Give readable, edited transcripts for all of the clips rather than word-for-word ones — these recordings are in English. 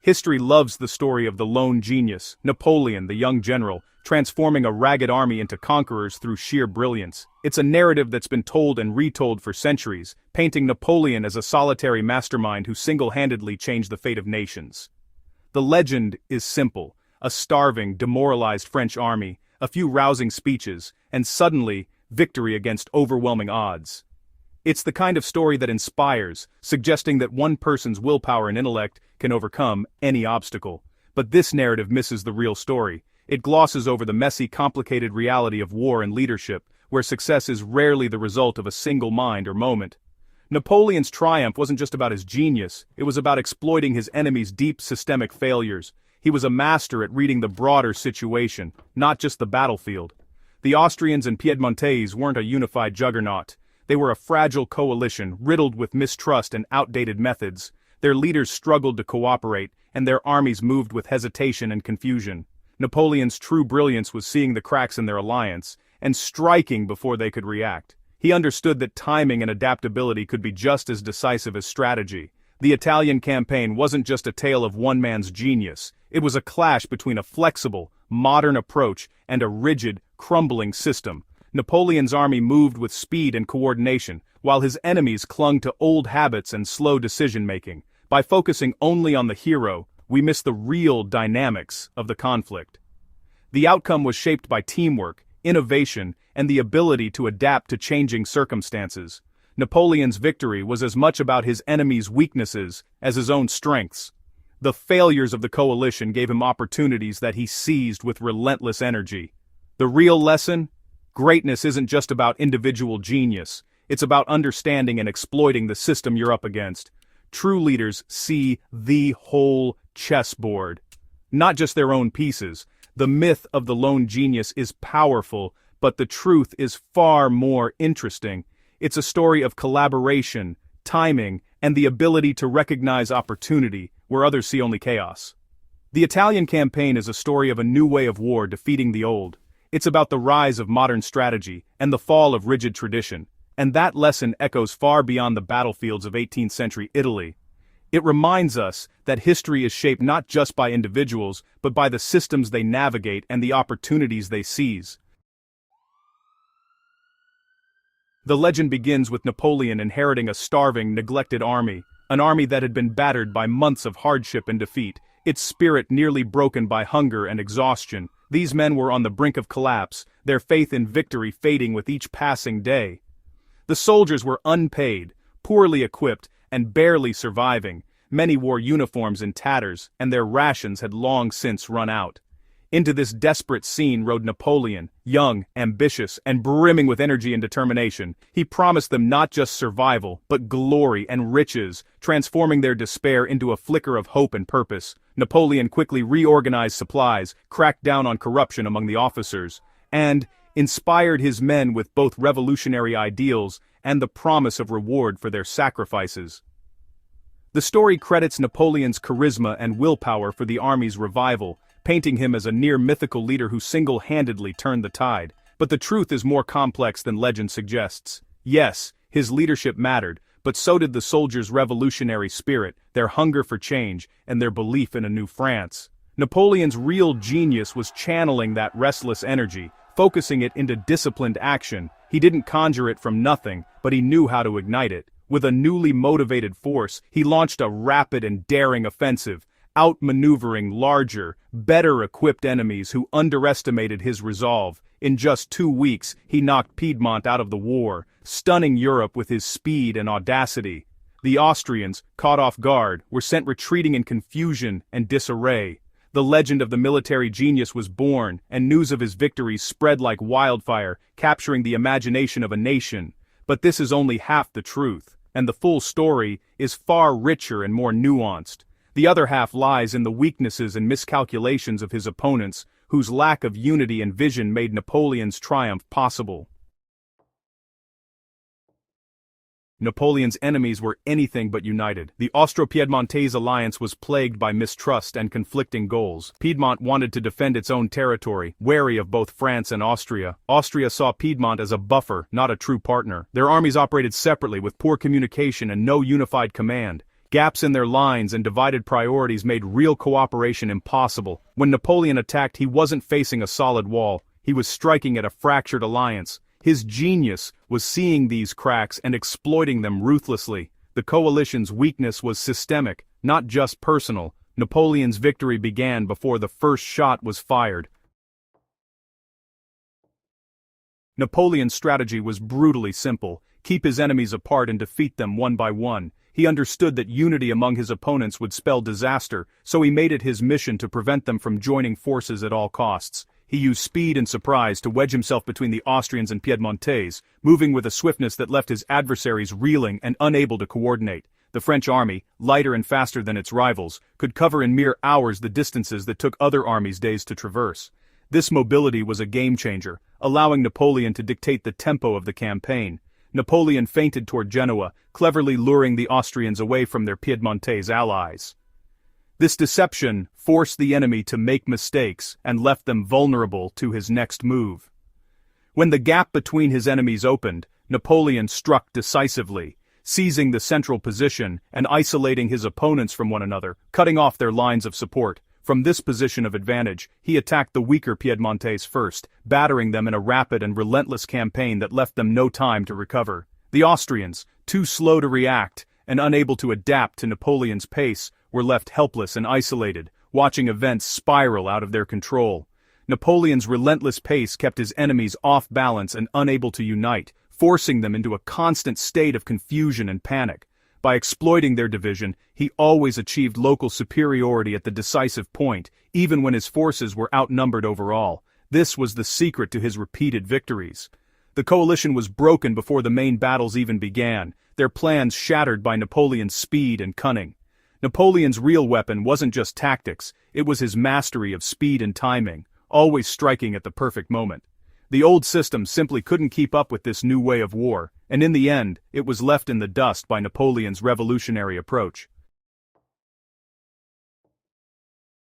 History loves the story of the lone genius, Napoleon, the young general, transforming a ragged army into conquerors through sheer brilliance. It's a narrative that's been told and retold for centuries, painting Napoleon as a solitary mastermind who single-handedly changed the fate of nations. The legend is simple: a starving, demoralized French army, a few rousing speeches, and suddenly, victory against overwhelming odds. It's the kind of story that inspires, suggesting that one person's willpower and intellect can overcome any obstacle. But this narrative misses the real story. It glosses over the messy, complicated reality of war and leadership, where success is rarely the result of a single mind or moment. Napoleon's triumph wasn't just about his genius, it was about exploiting his enemy's deep systemic failures. He was a master at reading the broader situation, not just the battlefield. The Austrians and Piedmontese weren't a unified juggernaut. They were a fragile coalition, riddled with mistrust and outdated methods. Their leaders struggled to cooperate, and their armies moved with hesitation and confusion. Napoleon's true brilliance was seeing the cracks in their alliance, and striking before they could react. He understood that timing and adaptability could be just as decisive as strategy. The Italian campaign wasn't just a tale of one man's genius. It was a clash between a flexible, modern approach and a rigid, crumbling system. Napoleon's army moved with speed and coordination, while his enemies clung to old habits and slow decision-making. By focusing only on the hero, we miss the real dynamics of the conflict. The outcome was shaped by teamwork, innovation, and the ability to adapt to changing circumstances. Napoleon's victory was as much about his enemy's weaknesses as his own strengths. The failures of the coalition gave him opportunities that he seized with relentless energy. The real lesson? Greatness isn't just about individual genius. It's about understanding and exploiting the system you're up against. True leaders see the whole chessboard, not just their own pieces. The myth of the lone genius is powerful, but the truth is far more interesting. It's a story of collaboration, timing, and the ability to recognize opportunity where others see only chaos. The Italian campaign is a story of a new way of war defeating the old. It's about the rise of modern strategy and the fall of rigid tradition, and that lesson echoes far beyond the battlefields of 18th century Italy. It reminds us that history is shaped not just by individuals, but by the systems they navigate and the opportunities they seize. The legend begins with Napoleon inheriting a starving, neglected army, an army that had been battered by months of hardship and defeat, its spirit nearly broken by hunger and exhaustion. These men were on the brink of collapse, their faith in victory fading with each passing day. The soldiers were unpaid, poorly equipped, and barely surviving. Many wore uniforms in tatters, and their rations had long since run out. Into this desperate scene rode Napoleon, young, ambitious, and brimming with energy and determination. He promised them not just survival, but glory and riches, transforming their despair into a flicker of hope and purpose. Napoleon quickly reorganized supplies, cracked down on corruption among the officers, and inspired his men with both revolutionary ideals and the promise of reward for their sacrifices. The story credits Napoleon's charisma and willpower for the army's revival, painting him as a near-mythical leader who single-handedly turned the tide. But the truth is more complex than legend suggests. Yes, his leadership mattered, but so did the soldiers' revolutionary spirit, their hunger for change, and their belief in a new France. Napoleon's real genius was channeling that restless energy, focusing it into disciplined action. He didn't conjure it from nothing, but he knew how to ignite it. With a newly motivated force, he launched a rapid and daring offensive, outmaneuvering larger, better-equipped enemies who underestimated his resolve. In just 2 weeks, he knocked Piedmont out of the war, stunning Europe with his speed and audacity. The Austrians, caught off guard, were sent retreating in confusion and disarray. The legend of the military genius was born, and news of his victories spread like wildfire, capturing the imagination of a nation. But this is only half the truth, and the full story is far richer and more nuanced. The other half lies in the weaknesses and miscalculations of his opponents, whose lack of unity and vision made Napoleon's triumph possible. Napoleon's enemies were anything but united. The Austro-Piedmontese alliance was plagued by mistrust and conflicting goals. Piedmont wanted to defend its own territory, wary of both France and Austria. Austria saw Piedmont as a buffer, not a true partner. Their armies operated separately with poor communication and no unified command. Gaps in their lines and divided priorities made real cooperation impossible. When Napoleon attacked, he wasn't facing a solid wall, he was striking at a fractured alliance. His genius was seeing these cracks and exploiting them ruthlessly. The coalition's weakness was systemic, not just personal. Napoleon's victory began before the first shot was fired. Napoleon's strategy was brutally simple: keep his enemies apart and defeat them one by one. He understood that unity among his opponents would spell disaster, so he made it his mission to prevent them from joining forces at all costs. He used speed and surprise to wedge himself between the Austrians and Piedmontese, moving with a swiftness that left his adversaries reeling and unable to coordinate. The French army, lighter and faster than its rivals, could cover in mere hours the distances that took other armies days to traverse. This mobility was a game-changer, allowing Napoleon to dictate the tempo of the campaign. Napoleon feinted toward Genoa, cleverly luring the Austrians away from their Piedmontese allies. This deception forced the enemy to make mistakes and left them vulnerable to his next move. When the gap between his enemies opened, Napoleon struck decisively, seizing the central position and isolating his opponents from one another, cutting off their lines of support. From this position of advantage, he attacked the weaker Piedmontese first, battering them in a rapid and relentless campaign that left them no time to recover. The Austrians, too slow to react and unable to adapt to Napoleon's pace, were left helpless and isolated, watching events spiral out of their control. Napoleon's relentless pace kept his enemies off balance and unable to unite, forcing them into a constant state of confusion and panic. By exploiting their division, he always achieved local superiority at the decisive point, even when his forces were outnumbered overall. This was the secret to his repeated victories. The coalition was broken before the main battles even began, their plans shattered by Napoleon's speed and cunning. Napoleon's real weapon wasn't just tactics, it was his mastery of speed and timing, always striking at the perfect moment. The old system simply couldn't keep up with this new way of war, and in the end, it was left in the dust by Napoleon's revolutionary approach.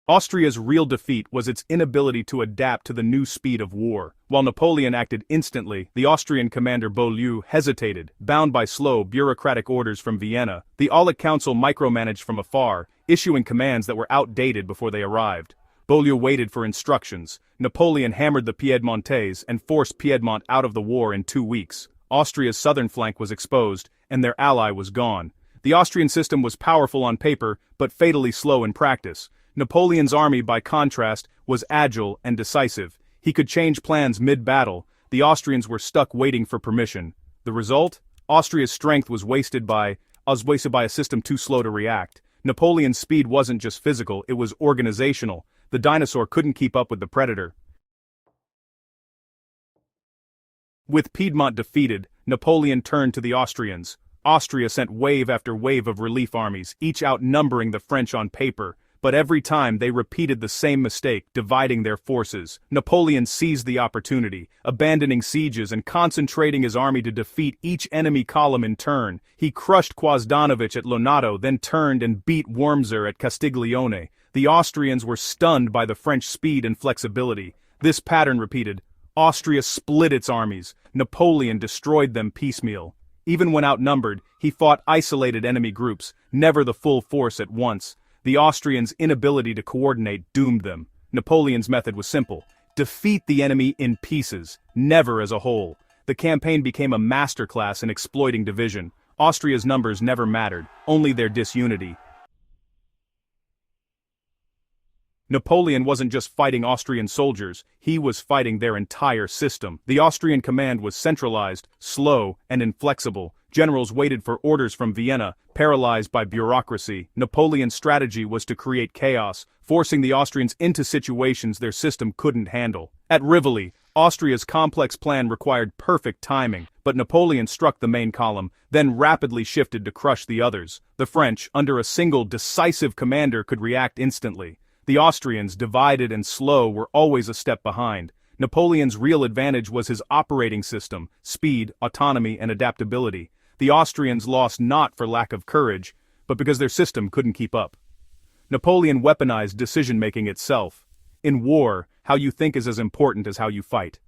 Austria's real defeat was its inability to adapt to the new speed of war. While Napoleon acted instantly, the Austrian commander Beaulieu hesitated, bound by slow, bureaucratic orders from Vienna. The Aulic Council micromanaged from afar, issuing commands that were outdated before they arrived. Beaulieu waited for instructions. Napoleon hammered the Piedmontese and forced Piedmont out of the war in 2 weeks. Austria's southern flank was exposed, and their ally was gone. The Austrian system was powerful on paper, but fatally slow in practice. Napoleon's army, by contrast, was agile and decisive. He could change plans mid-battle. The Austrians were stuck waiting for permission. The result? Austria's strength was wasted by a system too slow to react. Napoleon's speed wasn't just physical, it was organizational. The dinosaur couldn't keep up with the predator. With Piedmont defeated, Napoleon turned to the Austrians. Austria sent wave after wave of relief armies, each outnumbering the French on paper. But every time they repeated the same mistake, dividing their forces. Napoleon seized the opportunity, abandoning sieges and concentrating his army to defeat each enemy column in turn. He crushed Quasdanovich at Lonato, then turned and beat Wurmser at Castiglione. The Austrians were stunned by the French speed and flexibility. This pattern repeated. Austria split its armies. Napoleon destroyed them piecemeal. Even when outnumbered, he fought isolated enemy groups, never the full force at once. The Austrians' inability to coordinate doomed them. Napoleon's method was simple: defeat the enemy in pieces, never as a whole. The campaign became a masterclass in exploiting division. Austria's numbers never mattered, only their disunity. Napoleon wasn't just fighting Austrian soldiers, he was fighting their entire system. The Austrian command was centralized, slow, and inflexible. Generals waited for orders from Vienna, paralyzed by bureaucracy. Napoleon's strategy was to create chaos, forcing the Austrians into situations their system couldn't handle. At Rivoli, Austria's complex plan required perfect timing, but Napoleon struck the main column, then rapidly shifted to crush the others. The French, under a single decisive commander, could react instantly. The Austrians, divided and slow, were always a step behind. Napoleon's real advantage was his operating system: speed, autonomy, and adaptability. The Austrians lost not for lack of courage, but because their system couldn't keep up. Napoleon weaponized decision-making itself. In war, how you think is as important as how you fight.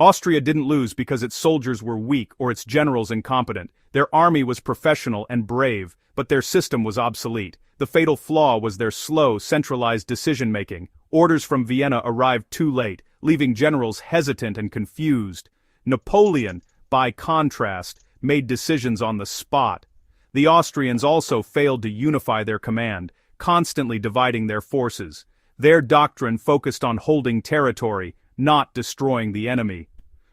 Austria didn't lose because its soldiers were weak or its generals incompetent. Their army was professional and brave, but their system was obsolete. The fatal flaw was their slow, centralized decision-making. Orders from Vienna arrived too late, leaving generals hesitant and confused. Napoleon, by contrast, made decisions on the spot. The Austrians also failed to unify their command, constantly dividing their forces. Their doctrine focused on holding territory, not destroying the enemy.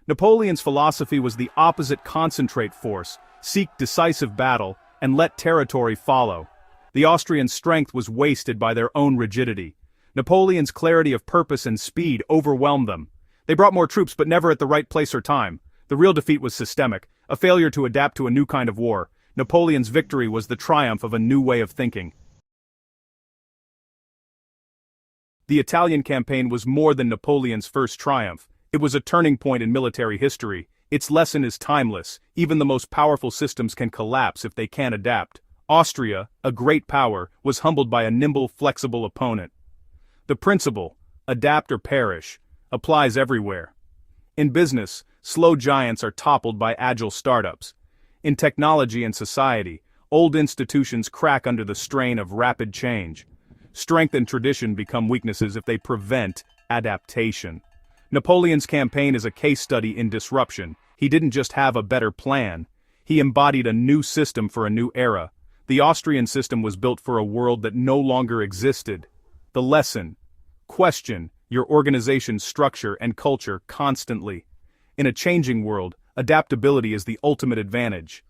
Napoleon's philosophy was the opposite: concentrate force, seek decisive battle, and let territory follow. The Austrian strength was wasted by their own rigidity. Napoleon's clarity of purpose and speed overwhelmed them. They brought more troops but never at the right place or time. The real defeat was systemic, a failure to adapt to a new kind of war. Napoleon's victory was the triumph of a new way of thinking. The Italian campaign was more than Napoleon's first triumph. It was a turning point in military history. Its lesson is timeless. Even the most powerful systems can collapse if they can't adapt. Austria, a great power, was humbled by a nimble, flexible opponent. The principle, adapt or perish, applies everywhere. In business, slow giants are toppled by agile startups. In technology and society, old institutions crack under the strain of rapid change. Strength and tradition become weaknesses if they prevent adaptation. Napoleon's campaign is a case study in disruption. He didn't just have a better plan. He embodied a new system for a new era. The Austrian system was built for a world that no longer existed. The lesson: question your organization's structure and culture constantly. In a changing world, adaptability is the ultimate advantage.